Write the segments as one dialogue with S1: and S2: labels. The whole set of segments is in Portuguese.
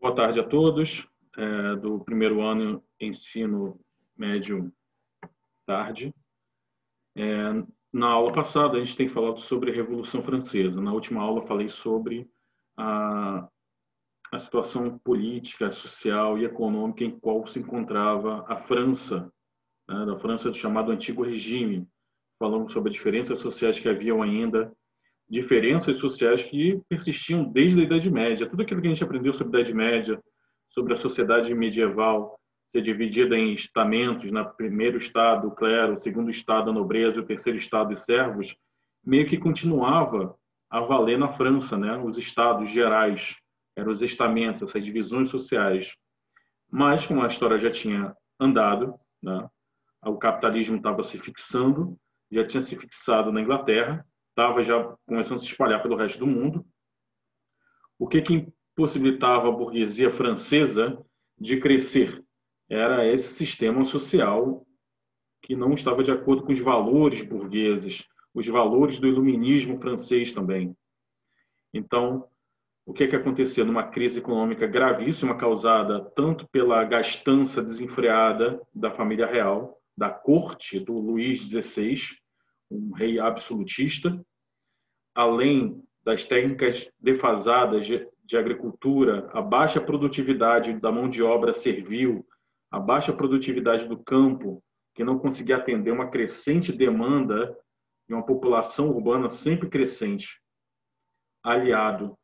S1: Boa tarde a todos do primeiro ano ensino médio tarde. Na aula passada, a gente tem falado sobre a Revolução Francesa. Na última aula, falei sobre a situação política, social e econômica em qual se encontrava a França, né, da França do chamado Antigo Regime. Falamos sobre as diferenças sociais que haviam ainda, diferenças sociais que persistiam desde a Idade Média. Tudo aquilo que a gente aprendeu sobre a Idade Média, sobre a sociedade medieval ser dividida em estamentos, no primeiro estado, o clero, o segundo estado, a nobreza, o terceiro estado, os servos, meio que continuava a valer na França, né? Os estados gerais, eram os estamentos, essas divisões sociais. Mas, como a história já tinha andado, né? O capitalismo estava se fixando, já tinha se fixado na Inglaterra, estava já começando a se espalhar pelo resto do mundo. O que impossibilitava a burguesia francesa de crescer? Era esse sistema social que não estava de acordo com os valores burgueses, os valores do iluminismo francês também. Então, o que acontecia? Numa crise econômica gravíssima, causada tanto pela gastança desenfreada da família real, da corte do Luís XVI, um rei absolutista, além das técnicas defasadas de agricultura, a baixa produtividade da mão de obra servil, a baixa produtividade do campo, que não conseguia atender uma crescente demanda de uma população urbana sempre crescente, aliado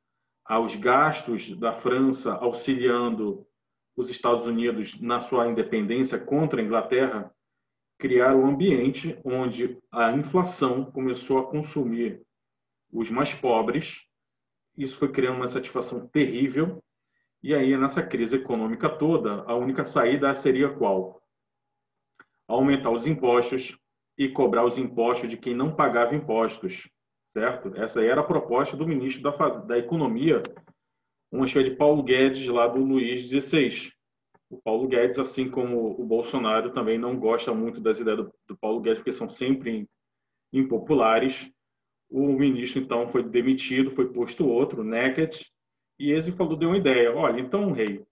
S1: aos gastos da França auxiliando os Estados Unidos na sua independência contra a Inglaterra, criaram um ambiente onde a inflação começou a consumir os mais pobres. Isso foi criando uma satisfação terrível. E aí, nessa crise econômica toda, a única saída seria qual? Aumentar os impostos e cobrar os impostos de quem não pagava impostos, certo? Essa era a proposta do ministro da Economia, uma espécie de Paulo Guedes lá do Luís XVI. O Paulo Guedes, assim como o Bolsonaro, também não gosta muito das ideias do Paulo Guedes, porque são sempre impopulares. O ministro, então, foi demitido, foi posto outro, Neckett, e ele deu uma ideia. Olha, então, rei,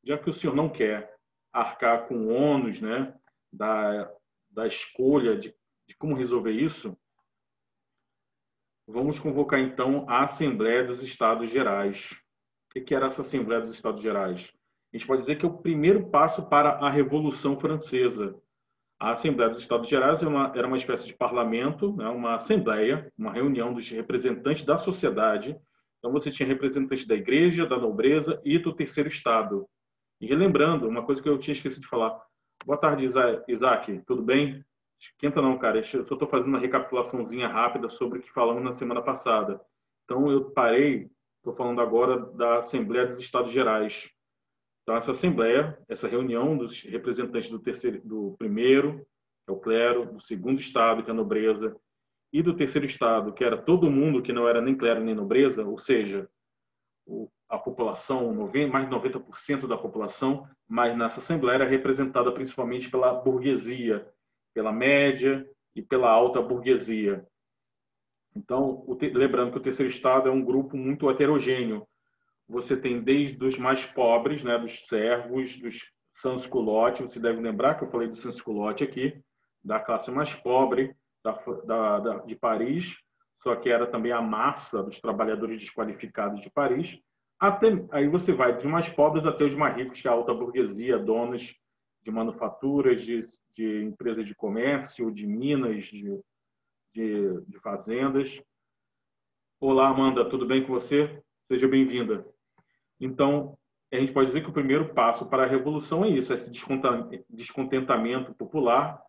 S1: já que o senhor não quer arcar com o ônus, né, da escolha de como resolver isso, vamos convocar, então, a Assembleia dos Estados Gerais. O que era essa Assembleia dos Estados Gerais? A gente pode dizer que é o primeiro passo para a Revolução Francesa. A Assembleia dos Estados Gerais era uma espécie de parlamento, né, uma assembleia, uma reunião dos representantes da sociedade. Então, você tinha representantes da igreja, da nobreza e do terceiro estado. E relembrando, uma coisa que eu tinha esquecido de falar. Boa tarde, Isaac. Tudo bem? Esquenta não, cara. Eu só estou fazendo uma recapitulaçãozinha rápida sobre o que falamos na semana passada. Então, eu parei, estou falando agora da Assembleia dos Estados Gerais. Então, essa assembleia, essa reunião dos representantes do primeiro, que é o clero, do segundo estado, que é a nobreza, e do terceiro estado, que era todo mundo que não era nem clero nem nobreza, ou seja, a população, mais de 90% da população, mas nessa assembleia era representada principalmente pela burguesia, pela média e pela alta burguesia. Então, lembrando que o terceiro estado é um grupo muito heterogêneo. Você tem desde os mais pobres, né, dos servos, dos sans-culottes, você deve lembrar que eu falei do sans-culottes aqui, da classe mais pobre de Paris, só que era também a massa dos trabalhadores desqualificados de Paris. Aí você vai dos mais pobres até os mais ricos, que é a alta burguesia, donos de manufaturas, de empresas de comércio, de minas, de fazendas. Olá, Amanda, tudo bem com você? Seja bem-vinda. Então, a gente pode dizer que o primeiro passo para a revolução é isso, esse descontentamento popular,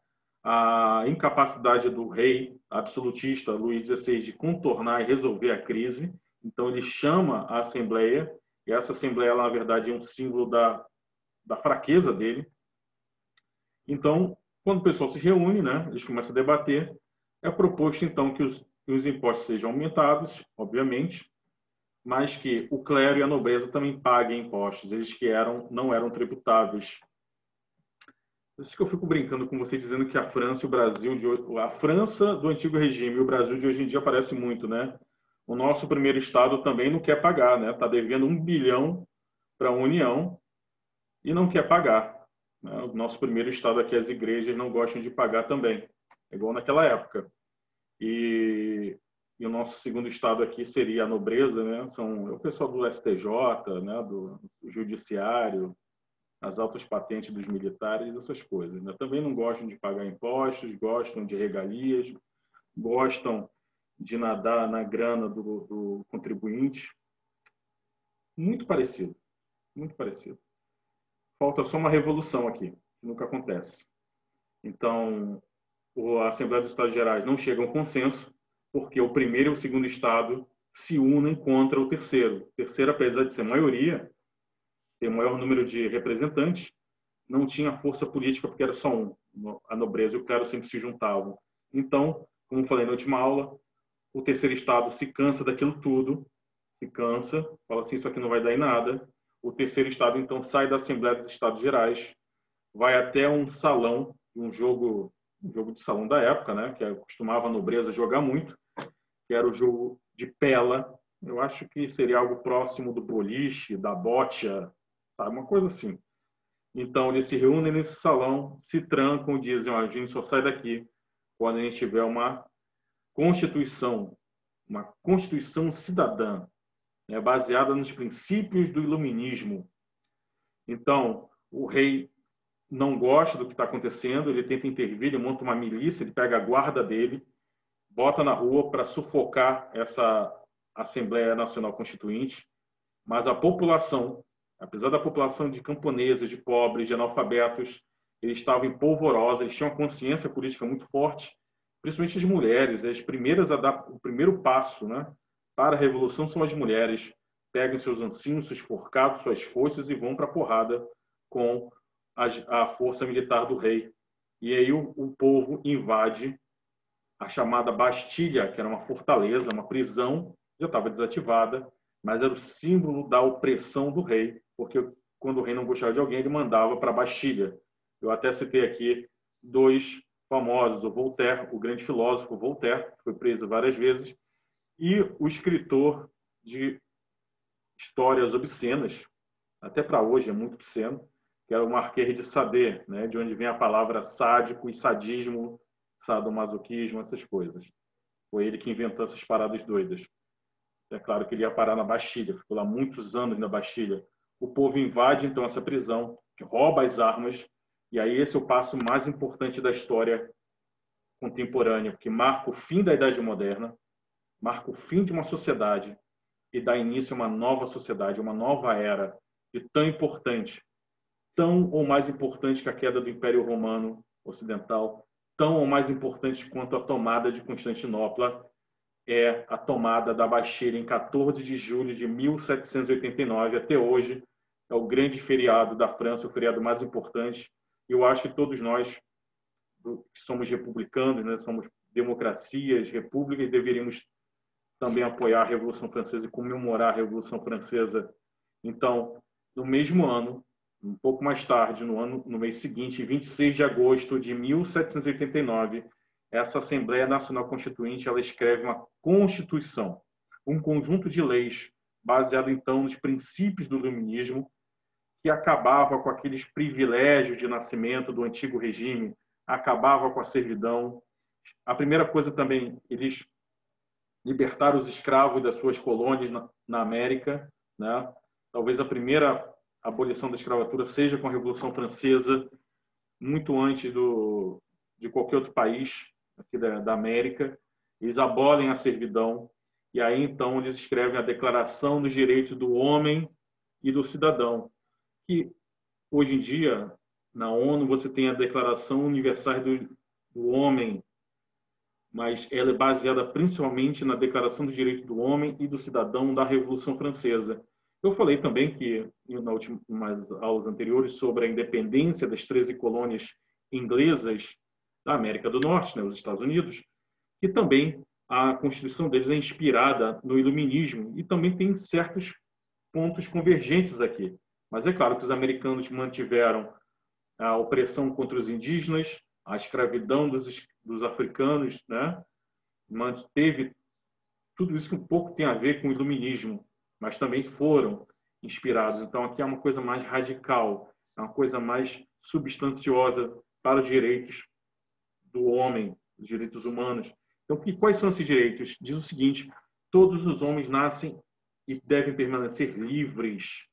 S1: a incapacidade do rei absolutista Luís XVI de contornar e resolver a crise. Então, ele chama a Assembleia, e essa Assembleia, na verdade, é um símbolo da fraqueza dele. Então, quando o pessoal se reúne, né, eles começam a debater, é proposto, então, que os impostos sejam aumentados, obviamente, mas que o clero e a nobreza também paguem impostos, eles que não eram tributáveis. Por isso que eu fico brincando com você, dizendo que a França e o Brasil, a França do antigo regime e o Brasil de hoje em dia parece muito, né? O nosso primeiro estado também não quer pagar, né? Está devendo 1 bilhão para a União e não quer pagar, né? O nosso primeiro estado aqui, as igrejas não gostam de pagar também, é igual naquela época. E o nosso segundo estado aqui seria a nobreza, né? São o pessoal do STJ, né? Do judiciário, as altas patentes dos militares, essas coisas, né? Também não gostam de pagar impostos, gostam de regalias, gostam de nadar na grana do contribuinte. Muito parecido, muito parecido. Falta só uma revolução aqui, que nunca acontece. Então, a Assembleia dos Estados Gerais não chega a um consenso, porque o primeiro e o segundo Estado se unem contra o terceiro. O terceiro, apesar de ser maioria, ter o maior número de representantes, não tinha força política, porque era só um. A nobreza e o clero sempre se juntavam. Então, como falei na última aula, o terceiro Estado se cansa daquilo tudo, se cansa, fala assim, isso aqui não vai dar em nada. O terceiro Estado, então, sai da Assembleia dos Estados Gerais, vai até um salão, um jogo de salão da época, né, que costumava a nobreza jogar muito, que era o jogo de pela. Eu acho que seria algo próximo do boliche, da bocha, sabe? Uma coisa assim. Então, eles se reúnem nesse salão, se trancam e dizem, a gente só sai daqui quando a gente tiver uma constituição cidadã, né, baseada nos princípios do iluminismo. Então, o rei não gosta do que está acontecendo, ele tenta intervir, ele monta uma milícia, ele pega a guarda dele, bota na rua para sufocar essa Assembleia Nacional Constituinte, mas a população, apesar da população de camponeses, de pobres, de analfabetos, eles estavam em polvorosa, eles tinham uma consciência política muito forte, principalmente as mulheres, as primeiras a dar o primeiro passo, né, para a revolução são as mulheres, pegam seus ancinhos, seus forcados, suas foices e vão para a porrada com a força militar do rei. E aí o povo invade a chamada Bastilha, que era uma fortaleza, uma prisão, já estava desativada, mas era o símbolo da opressão do rei, porque quando o rei não gostava de alguém, ele mandava para a Bastilha. Eu até citei aqui dois famosos, o Voltaire, o grande filósofo Voltaire, que foi preso várias vezes, e o escritor de histórias obscenas, até para hoje é muito obsceno, que era o Marquês de Sade, né, de onde vem a palavra sádico e sadismo, sadomasoquismo, essas coisas. Foi ele que inventou essas paradas doidas. É claro que ele ia parar na Bastilha, ficou lá muitos anos na Bastilha. O povo invade, então, essa prisão, rouba as armas, e aí esse é o passo mais importante da história contemporânea, porque marca o fim da Idade Moderna, marca o fim de uma sociedade e dá início a uma nova sociedade, uma nova era, de tão importante, tão ou mais importante que a queda do Império Romano Ocidental, tão ou mais importante quanto a tomada de Constantinopla, é a tomada da Bastilha em 14 de julho de 1789. Até hoje é o grande feriado da França, o feriado mais importante. E eu acho que todos nós, que somos republicanos, né, somos democracias, repúblicas, deveríamos também apoiar a Revolução Francesa e comemorar a Revolução Francesa. Então, no mesmo ano, um pouco mais tarde, no mês seguinte, 26 de agosto de 1789, essa Assembleia Nacional Constituinte, ela escreve uma Constituição, um conjunto de leis baseado então nos princípios do iluminismo, que acabava com aqueles privilégios de nascimento do antigo regime, acabava com a servidão. A primeira coisa também, eles libertaram os escravos das suas colônias na América, né? Talvez a primeira abolição da escravatura seja com a Revolução Francesa, muito antes de qualquer outro país aqui da América. Eles abolem a servidão e aí então eles escrevem a Declaração dos Direitos do Homem e do Cidadão, que hoje em dia na ONU você tem a Declaração Universal do Homem, mas ela é baseada principalmente na Declaração dos Direitos do Homem e do Cidadão da Revolução Francesa. Eu falei também que, nas aulas anteriores, sobre a independência das 13 colônias inglesas da América do Norte, né, os Estados Unidos, que também a Constituição deles é inspirada no Iluminismo e também tem certos pontos convergentes aqui. Mas é claro que os americanos mantiveram a opressão contra os indígenas, a escravidão dos africanos, né? Manteve tudo isso que um pouco tem a ver com o iluminismo, mas também foram inspirados. Então, aqui é uma coisa mais radical, é uma coisa mais substanciosa para os direitos do homem, os direitos humanos. Então, quais são esses direitos? Diz o seguinte: todos os homens nascem e devem permanecer livres.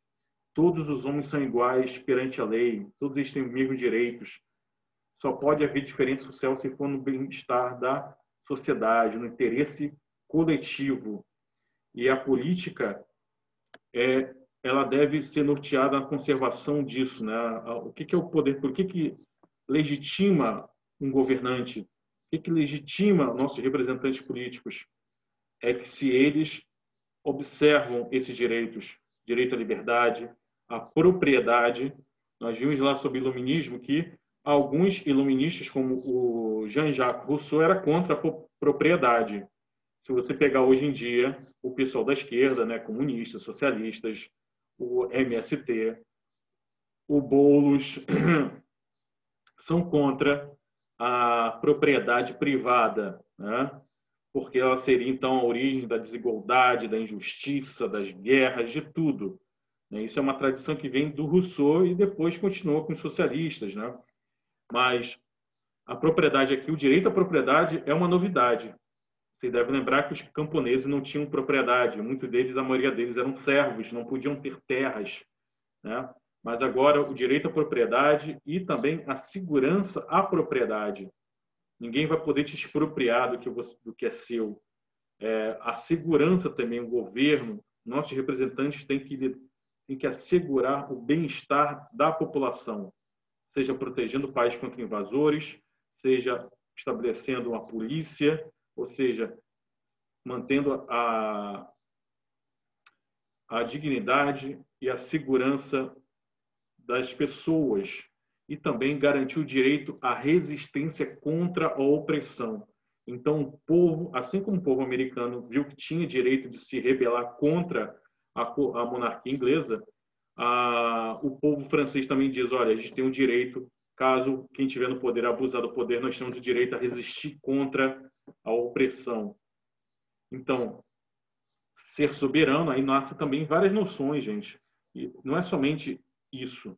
S1: Todos os homens são iguais perante a lei. Todos eles têm os mesmos direitos. Só pode haver diferença social se for no bem-estar da sociedade, no interesse coletivo. E a política ela deve ser norteada na conservação disso, né? O que é o poder? Por que legitima um governante? O que legitima nossos representantes políticos? É que se eles observam esses direitos, direito à liberdade, à propriedade. Nós vimos lá sobre o iluminismo que alguns iluministas, como o Jean-Jacques Rousseau, era contra a propriedade. Se você pegar hoje em dia o pessoal da esquerda, né, comunistas, socialistas, o MST, o Boulos, são contra a propriedade privada, né? Porque ela seria, então, a origem da desigualdade, da injustiça, das guerras, de tudo. Isso é uma tradição que vem do Rousseau e depois continuou com os socialistas, né? Mas a propriedade aqui, o direito à propriedade é uma novidade. Você deve lembrar que os camponeses não tinham propriedade. Muitos deles, a maioria deles, eram servos, não podiam ter terras, né? Mas agora o direito à propriedade e também a segurança à propriedade. Ninguém vai poder te expropriar do que é seu. A segurança também, o governo, nossos representantes têm que assegurar o bem-estar da população, seja protegendo o país contra invasores, seja estabelecendo uma polícia, ou seja, mantendo a dignidade e a segurança das pessoas e também garantir o direito à resistência contra a opressão. Então, o povo, assim como o povo americano viu que tinha direito de se rebelar contra a monarquia inglesa, o povo francês também diz: olha, a gente tem o direito, caso quem estiver no poder abusar do poder, nós temos o direito a resistir contra a opressão. Então, ser soberano, aí nasce também várias noções, gente. E não é somente isso.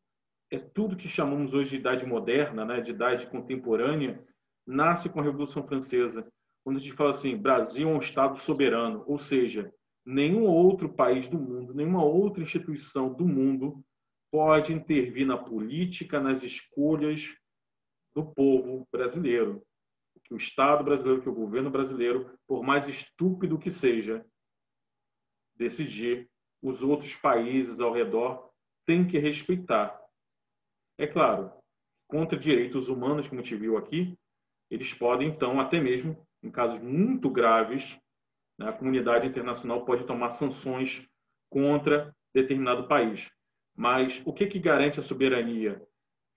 S1: É tudo que chamamos hoje de idade moderna, né, de idade contemporânea, nasce com a Revolução Francesa. Quando a gente fala assim, Brasil é um Estado soberano, ou seja, nenhum outro país do mundo, nenhuma outra instituição do mundo pode intervir na política, nas escolhas do povo brasileiro. Que o Estado brasileiro, que o governo brasileiro, por mais estúpido que seja, decidir, os outros países ao redor têm que respeitar. É claro, contra direitos humanos, como a gente viu aqui, eles podem, então, até mesmo, em casos muito graves, né, a comunidade internacional pode tomar sanções contra determinado país. Mas o que garante a soberania?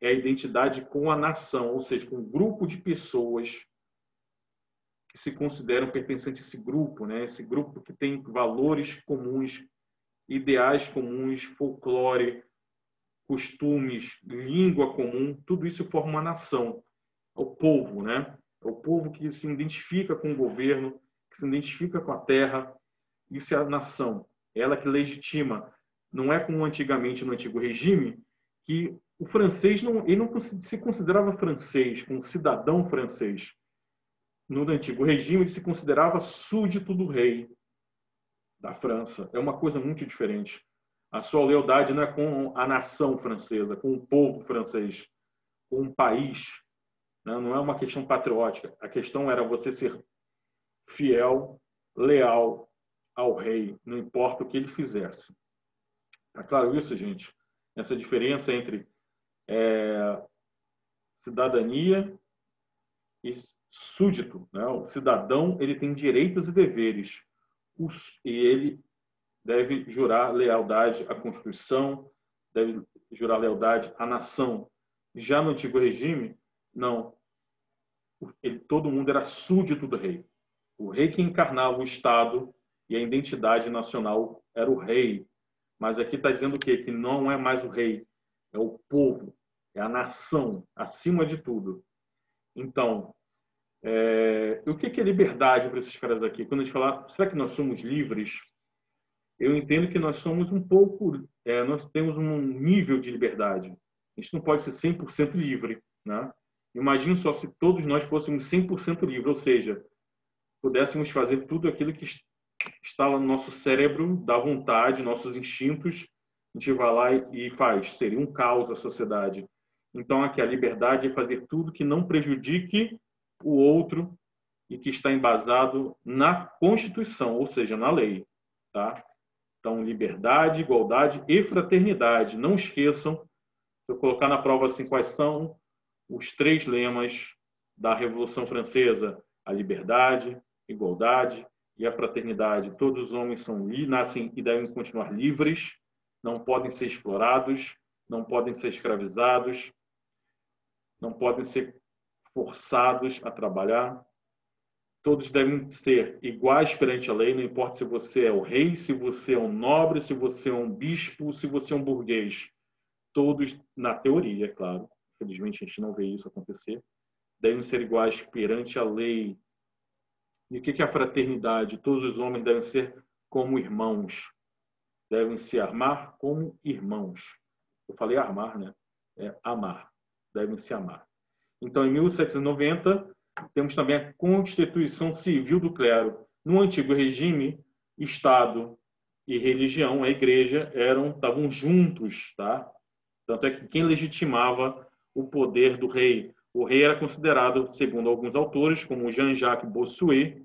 S1: É a identidade com a nação, ou seja, com um grupo de pessoas que se consideram pertencentes a esse grupo, né? Esse grupo que tem valores comuns, ideais comuns, folclore, costumes, língua comum, tudo isso forma uma nação. É o povo, né? É o povo que se identifica com o governo, que se identifica com a terra. Isso é a nação. É ela que legitima. Não é como antigamente no antigo regime, que o francês ele não se considerava francês, como cidadão francês. No antigo regime, ele se considerava súdito do rei da França. É uma coisa muito diferente. A sua lealdade não é com a nação francesa, com o povo francês, com um país. Não é uma questão patriótica. A questão era você ser fiel, leal ao rei, não importa o que ele fizesse. Tá claro isso, gente? Essa diferença entre cidadania e súdito, né? O cidadão, ele tem direitos e deveres. E ele deve jurar lealdade à Constituição, deve jurar lealdade à nação. Já no antigo regime, não. Todo mundo era súdito do rei. O rei que encarnava o Estado e a identidade nacional era o rei. Mas aqui está dizendo o quê? Que não é mais o rei, é o povo, é a nação, acima de tudo. Então, o que é liberdade para esses caras aqui? Quando a gente fala, será que nós somos livres? eu entendo que nós somos um pouco, nós temos um nível de liberdade. A gente não pode ser 100% livre, né? Imagina só se todos nós fôssemos 100% livres, ou seja, pudéssemos fazer tudo aquilo que está no nosso cérebro, da vontade, nossos instintos, a gente vai lá e faz. Seria um caos a sociedade. Então, aqui a liberdade é fazer tudo que não prejudique o outro e que está embasado na Constituição, ou seja, na lei, tá? Então, liberdade, igualdade e fraternidade. Não esqueçam, se eu colocar na prova assim, quais são os 3 lemas da Revolução Francesa: a liberdade, igualdade e a fraternidade. Todos os homens nascem e devem continuar livres, não podem ser explorados, não podem ser escravizados, não podem ser forçados a trabalhar. Todos devem ser iguais perante a lei, não importa se você é o rei, se você é um nobre, se você é um bispo, se você é um burguês. Todos, na teoria, é claro, infelizmente a gente não vê isso acontecer, devem ser iguais perante a lei. E o que é a fraternidade? Todos os homens devem ser como irmãos, devem se amar como irmãos. Eu falei armar, né? É amar, devem se amar. Então, em 1790, temos também a Constituição Civil do Clero. No antigo regime, Estado e religião, a igreja, estavam juntos, tá? Tanto é que quem legitimava o poder do rei? O rei era considerado, segundo alguns autores, como Jean-Jacques Bossuet.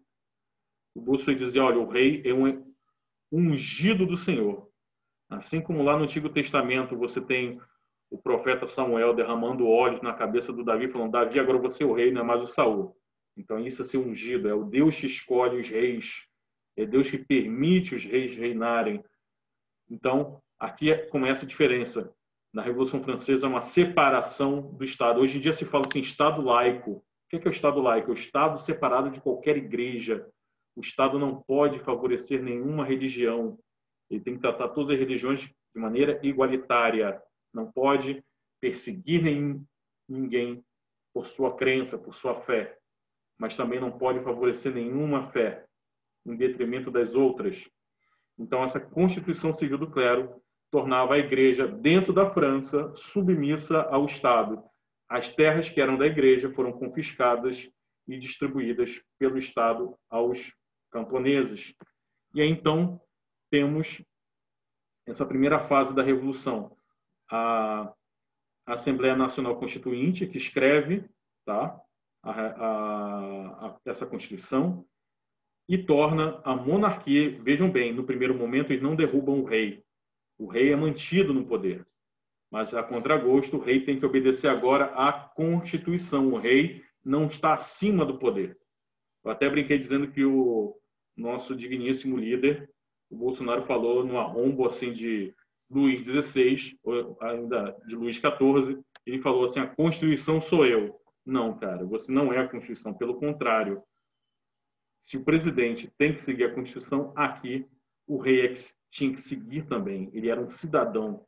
S1: O Bossuet dizia, olha, o rei é um ungido do Senhor. Assim como lá no Antigo Testamento você tem o profeta Samuel derramando óleo na cabeça do Davi, falando, Davi, agora você é o rei, não é mais o Saul. Então isso é ser ungido, é o Deus que escolhe os reis, é Deus que permite os reis reinarem. Então, aqui começa a diferença. Na Revolução Francesa, é uma separação do Estado. Hoje em dia se fala assim, Estado laico. O que é o Estado laico? É o Estado separado de qualquer igreja. O Estado não pode favorecer nenhuma religião. Ele tem que tratar todas as religiões de maneira igualitária. Não pode perseguir ninguém por sua crença, por sua fé. Mas também não pode favorecer nenhuma fé em detrimento das outras. Então, essa Constituição Civil do Clero tornava a igreja, dentro da França, submissa ao Estado. As terras que eram da igreja foram confiscadas e distribuídas pelo Estado aos camponeses. E aí, então, temos essa primeira fase da Revolução. A Assembleia Nacional Constituinte, que escreve, tá, essa Constituição, e torna a monarquia, vejam bem, no primeiro momento eles não derrubam o rei. O rei é mantido no poder. Mas, a contragosto, o rei tem que obedecer agora à Constituição. O rei não está acima do poder. Eu até brinquei dizendo que o nosso digníssimo líder, o Bolsonaro, falou no arrombo assim, de Luís XVI, ou ainda de Luís XIV, ele falou assim, a Constituição sou eu. Não, cara, você não é a Constituição. Pelo contrário, se o presidente tem que seguir a Constituição, aqui o rei é que tinha que seguir também. Ele era um cidadão,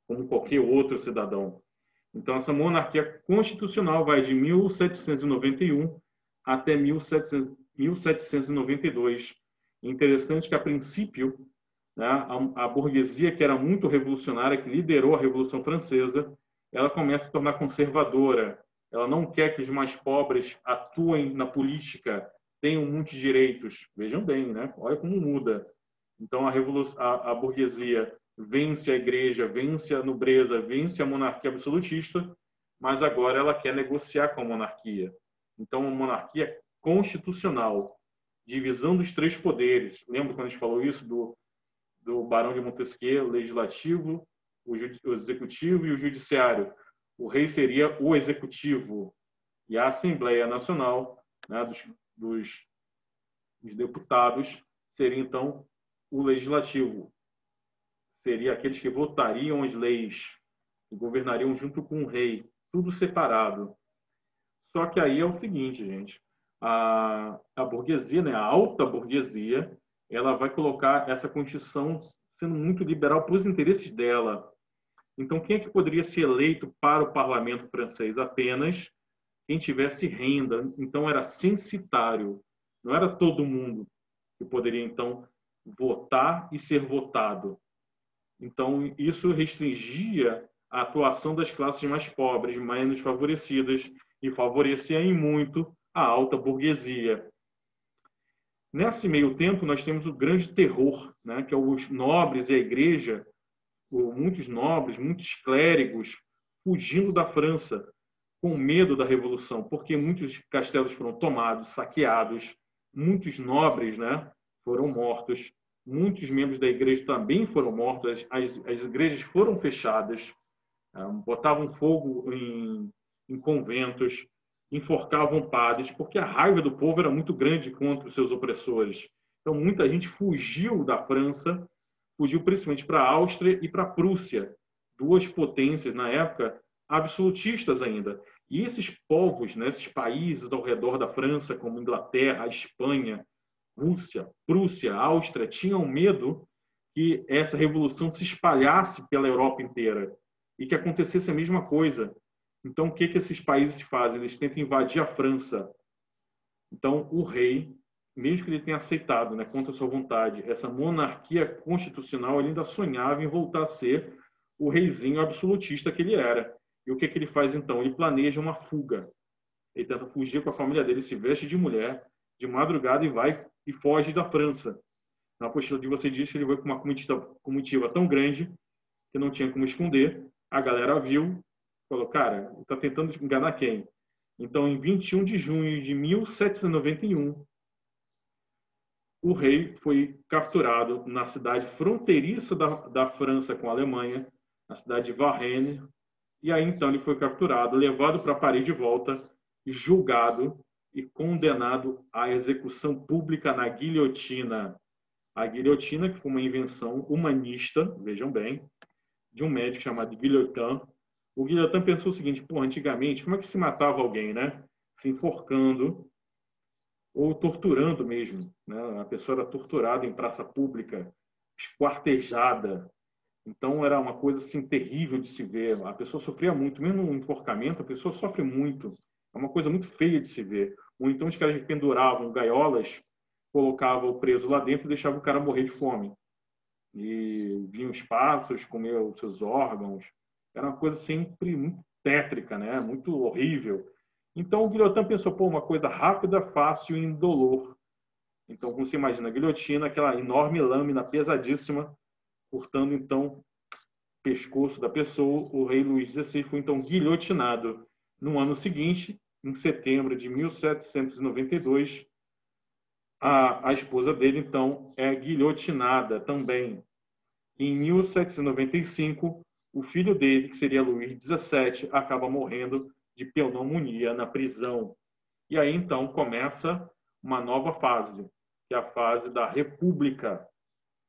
S1: como qualquer outro cidadão. Então, essa monarquia constitucional vai de 1791 até 1792. Interessante que, a princípio, né, a burguesia, que era muito revolucionária, que liderou a Revolução Francesa, ela começa a se tornar conservadora. Ela não quer que os mais pobres atuem na política, tenham muitos direitos. Vejam bem, né? Olha como muda. Então, a burguesia vence a igreja, vence a nobreza, vence a monarquia absolutista, mas agora ela quer negociar com a monarquia. Então, uma monarquia constitucional, divisão dos 3 poderes. Lembra quando a gente falou isso do Barão de Montesquieu, legislativo, o executivo e o judiciário? O rei seria o executivo e a Assembleia Nacional, né, dos deputados, seria então o legislativo. Seria aqueles que votariam as leis e governariam junto com o rei, tudo separado. Só que aí é o seguinte, gente, a burguesia, né, a alta burguesia, ela vai colocar essa Constituição sendo muito liberal para os interesses dela. Então, quem é que poderia ser eleito para o parlamento francês? Apenas quem tivesse renda. Então, era censitário. Não era todo mundo que poderia, então, votar e ser votado. Então, isso restringia a atuação das classes mais pobres, menos favorecidas, e favorecia em muito a alta burguesia. Nesse meio tempo, nós temos o grande terror, né, que é os nobres e a igreja, muitos nobres, muitos clérigos, fugindo da França, com medo da Revolução, porque muitos castelos foram tomados, saqueados, muitos nobres, né, foram mortos, muitos membros da igreja também foram mortos, as igrejas foram fechadas, botavam fogo em conventos, enforcavam padres, porque a raiva do povo era muito grande contra os seus opressores. Então, muita gente fugiu da França, fugiu principalmente para a Áustria e para a Prússia, duas potências, na época, absolutistas ainda. E esses povos, né, esses países ao redor da França, como Inglaterra, Espanha, Rússia, Prússia, Áustria, tinham medo que essa revolução se espalhasse pela Europa inteira e que acontecesse a mesma coisa. Então, o que esses países fazem? Eles tentam invadir a França. Então, o rei, mesmo que ele tenha aceitado, né, contra a sua vontade, essa monarquia constitucional, ele ainda sonhava em voltar a ser o reizinho absolutista que ele era. E o que ele faz, então? Ele planeja uma fuga. Ele tenta fugir com a família dele, se veste de mulher, de madrugada, e vai e foge da França. Na apostila de você diz que ele foi com uma comitiva tão grande que não tinha como esconder. A galera viu, falou, cara, está tentando enganar quem? Então, em 21 de junho de 1791, o rei foi capturado na cidade fronteiriça da França com a Alemanha, na cidade de Varennes, e aí então ele foi capturado, levado para Paris de volta, julgado e condenado à execução pública na guilhotina. A guilhotina, que foi uma invenção humanista, vejam bem, de um médico chamado Guillotin. O Guillotin pensou o seguinte, pô, antigamente, como é que se matava alguém, né? Se enforcando ou torturando mesmo, né? A pessoa era torturada em praça pública, esquartejada. Então, era uma coisa assim terrível de se ver. A pessoa sofria muito, mesmo no enforcamento, a pessoa sofre muito. É uma coisa muito feia de se ver. Ou então os caras penduravam gaiolas, colocavam o preso lá dentro e deixavam o cara morrer de fome. E vinham os pássaros comer os seus órgãos. Era uma coisa sempre muito tétrica, né? Muito horrível. Então o Guilhotin pensou, pô, uma coisa rápida, fácil e indolor. Então, como você imagina, a guilhotina, aquela enorme lâmina pesadíssima, cortando então o pescoço da pessoa. O rei Luís XVI foi então guilhotinado. No ano seguinte, em setembro de 1792, a esposa dele então é guilhotinada também. Em 1795, o filho dele, que seria Luís XVII, acaba morrendo de pneumonia na prisão. E aí, então, começa uma nova fase, que é a fase da República.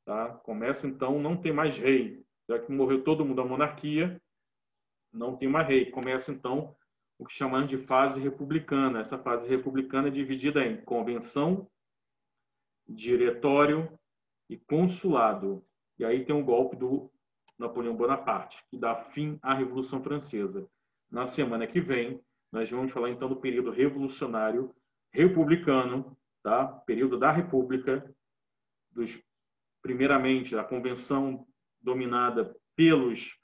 S1: Tá? Começa, então, não tem mais rei. Já que morreu todo mundo da monarquia, não tem mais rei. Começa, então, o que chamamos de fase republicana. Essa fase republicana é dividida em convenção, diretório e consulado. E aí tem o golpe do Napoleão Bonaparte, que dá fim à Revolução Francesa. Na semana que vem, nós vamos falar então do período revolucionário republicano, tá? Período da República, primeiramente a convenção dominada pelos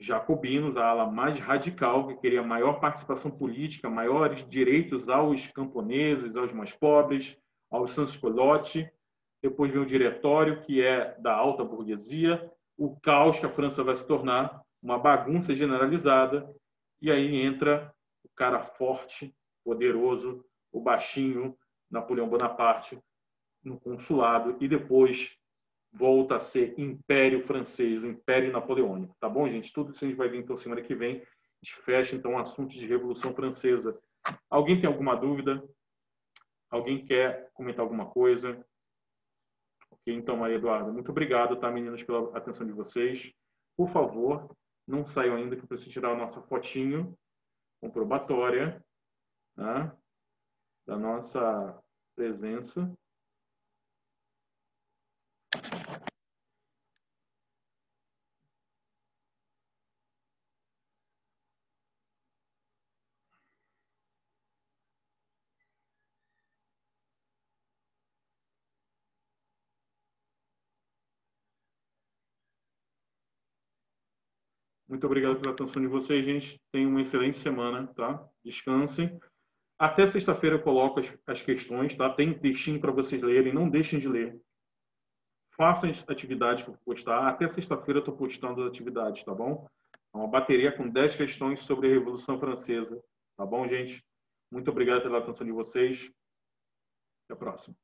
S1: jacobinos, a ala mais radical, que queria maior participação política, maiores direitos aos camponeses, aos mais pobres, aos sans-culottes. Depois vem o diretório, que é da alta burguesia, o caos que a França vai se tornar, uma bagunça generalizada, e aí entra o cara forte, poderoso, o baixinho, Napoleão Bonaparte, no consulado, e depois volta a ser Império Francês, o Império Napoleônico. Tá bom, gente? Tudo isso a gente vai ver então semana que vem. A gente fecha então o assunto de Revolução Francesa. Alguém tem alguma dúvida? Alguém quer comentar alguma coisa? Ok, então, Maria Eduarda, muito obrigado, tá, meninas, pela atenção de vocês. Por favor, não saiam ainda que eu preciso tirar a nossa fotinho comprobatória, né, da nossa presença. Muito obrigado pela atenção de vocês, gente. Tenham uma excelente semana, tá? Descansem. Até sexta-feira eu coloco as questões, tá? Tem textinho para vocês lerem, não deixem de ler. Façam as atividades que eu vou postar. Até sexta-feira eu estou postando as atividades, tá bom? Uma bateria com 10 questões sobre a Revolução Francesa. Tá bom, gente? Muito obrigado pela atenção de vocês. Até a próxima.